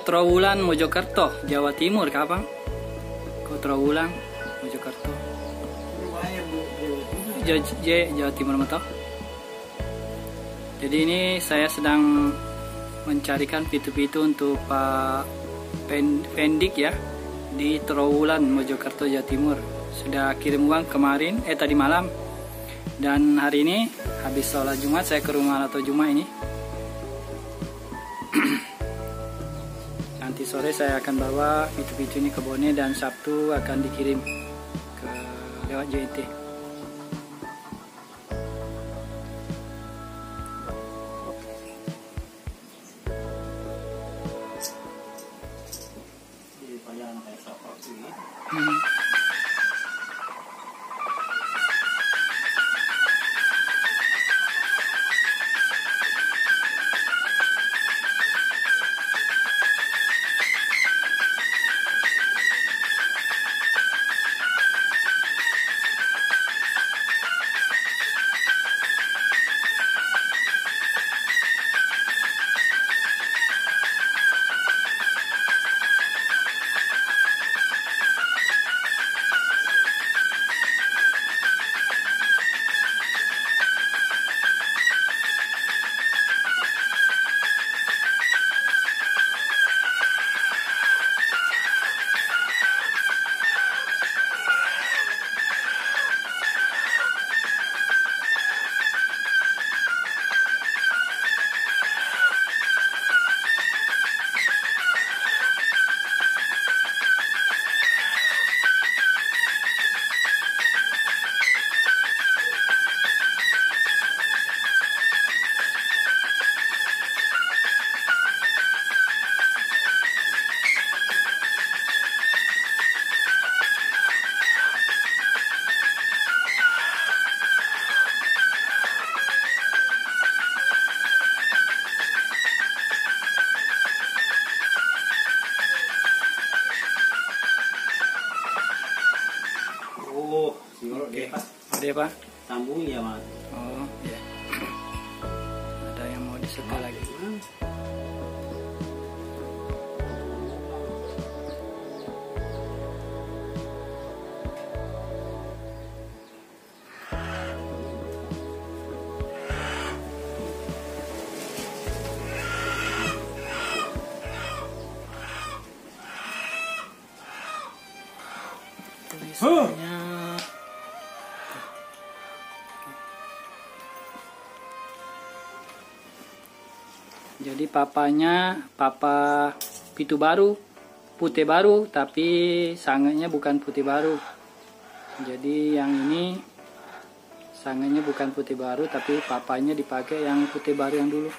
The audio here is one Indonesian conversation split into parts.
Trowulan Mojokerto, Jawa Timur, kapan? Kok Trowulan Mojokerto? Jawa Timur mata. Jadi ini saya sedang mencarikan pitu-pitu untuk Pak Pendik ya di Trowulan Mojokerto, Jawa Timur. Sudah kirim uang kemarin, tadi malam. Dan hari ini habis sholat Jumat saya ke rumah atau Jumat ini. Nanti sore saya akan bawa pitu-pitu ini ke Bone dan Sabtu akan dikirim ke lewat JNT. Ada Pak? Sambung ya Mas. Oh ya. Ada yang mau disetel lagi. Tulisannya jadi papa pitu baru, putih baru, tapi sangatnya bukan putih baru. Jadi yang ini sangatnya bukan putih baru, tapi papanya dipakai yang putih baru yang dulu.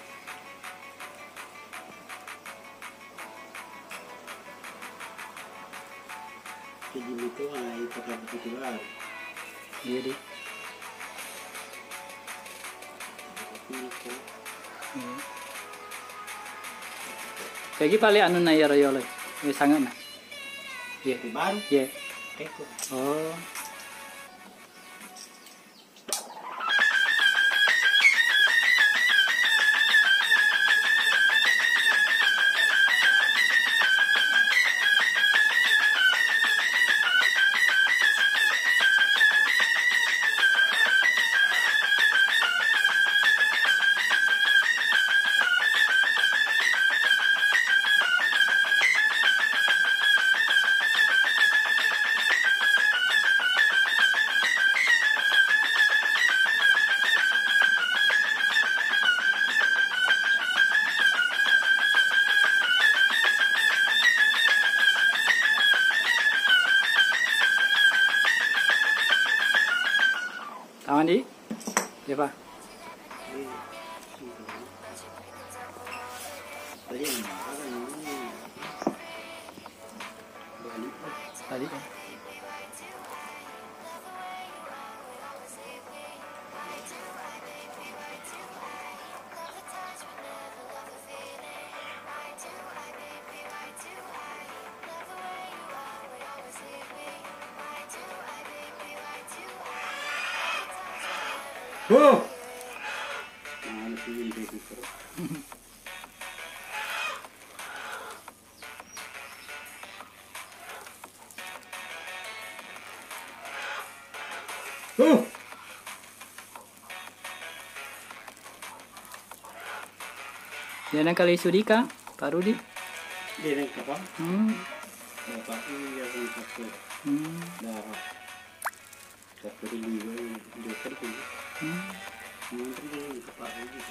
Jadi itu pakai putih baru. Jadi. Lagi paling anu na ya royole, sangat na. Iya. Baru. Iya. Teko. Oh. Taman di? Ya Pak. Tadi kan. Oh. Yan ang kali Sudika, Pak Rudi. Dia yang kapal. Bapak ini yang satu darah. Satu ribu dokter tu. Mungkin dia yang kapal ini.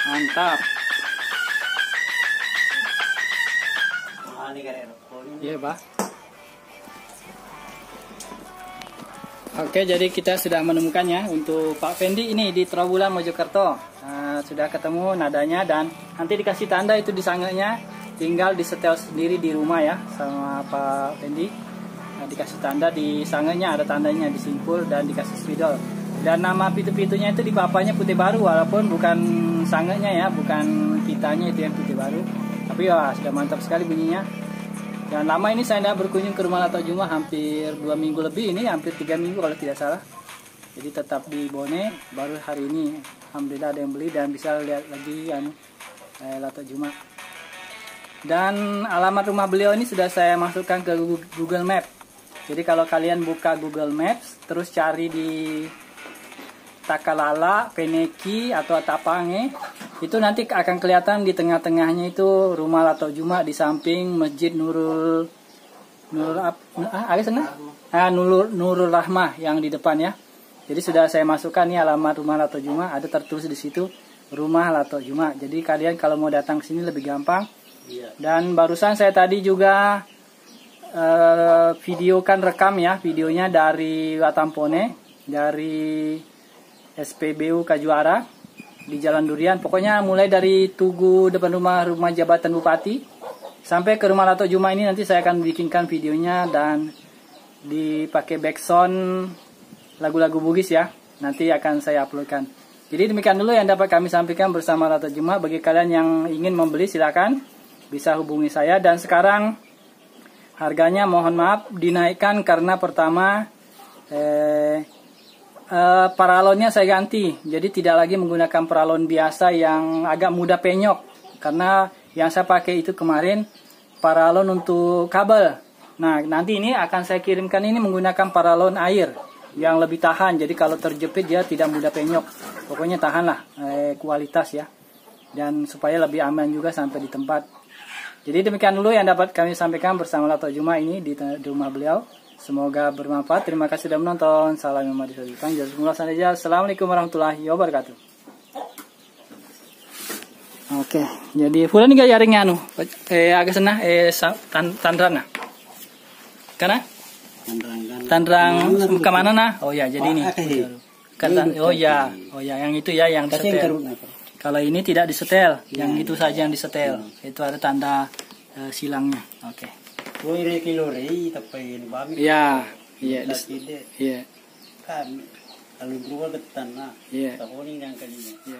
Mantap. Ini kan Iya, Pak. Oke, jadi kita sudah menemukannya untuk Pak Fendi ini di Trawulan Mojokerto. Nah, sudah ketemu nadanya dan nanti dikasih tanda itu di sangenya, tinggal disetel sendiri di rumah ya sama Pak Fendi. Nah, dikasih tanda di sangenya, ada tandanya disimpul dan dikasih spidol. Dan nama pitu-pitunya itu di papanya Putih Baru, walaupun bukan sangenya ya, bukan pitanya itu yang Putih Baru. Tapi ya sudah mantap sekali bunyinya. Dan lama ini saya tidak berkunjung ke rumah Lato Juma, hampir 2 minggu lebih ini, hampir 3 minggu kalau tidak salah. Jadi tetap di Bone, baru hari ini alhamdulillah ada yang beli dan bisa lihat lagi Lato Juma. Dan alamat rumah beliau ini sudah saya masukkan ke Google Map. Jadi kalau kalian buka Google Maps, terus cari di Takalala, Peneki atau Tapange, itu nanti akan kelihatan di tengah-tengahnya itu rumah Lato Juma, di samping Masjid Nurul Rahmah yang di depan ya. Jadi sudah saya masukkan nih alamat rumah Lato Juma, ada tertulis di situ rumah Lato Juma. Jadi kalian kalau mau datang ke sini lebih gampang. Dan barusan saya tadi juga rekam ya videonya dari Watampone, dari SPBU Kajuara di Jalan Durian. Pokoknya mulai dari Tugu depan rumah jabatan Bupati sampai ke rumah Lato Juma ini nanti saya akan bikinkan videonya dan dipakai backsound lagu-lagu Bugis ya. Nanti akan saya uploadkan. Jadi demikian dulu yang dapat kami sampaikan bersama Lato Juma. Bagi kalian yang ingin membeli silakan bisa hubungi saya. Dan sekarang harganya mohon maaf dinaikkan karena pertama paralonnya saya ganti, jadi tidak lagi menggunakan paralon biasa yang agak mudah penyok, karena yang saya pakai itu kemarin paralon untuk kabel. Nah nanti ini akan saya kirimkan ini menggunakan paralon air yang lebih tahan, jadi kalau terjepit dia tidak mudah penyok. Pokoknya tahanlah kualitas ya, dan supaya lebih aman juga sampai di tempat. Jadi demikian dulu yang dapat kami sampaikan bersama Lato Juma ini di rumah beliau. Semoga bermanfaat. Terima kasih sudah menonton. Salam yang madisadikan. Assalamualaikum warahmatullahi wabarakatuh. Oke, jadi fulan ini jaringnya agak senah tandrang nah. Karena tandrang ke mana nah? Oh ya, jadi ini. Oh ya, yang itu ya yang disetel. Kalau ini tidak disetel, yang itu saja yang disetel. Itu ada tanda silangnya. Oke. Ya, iya, iya. Kan, kalau berubah ke tanah, tak boleh yang kalinya.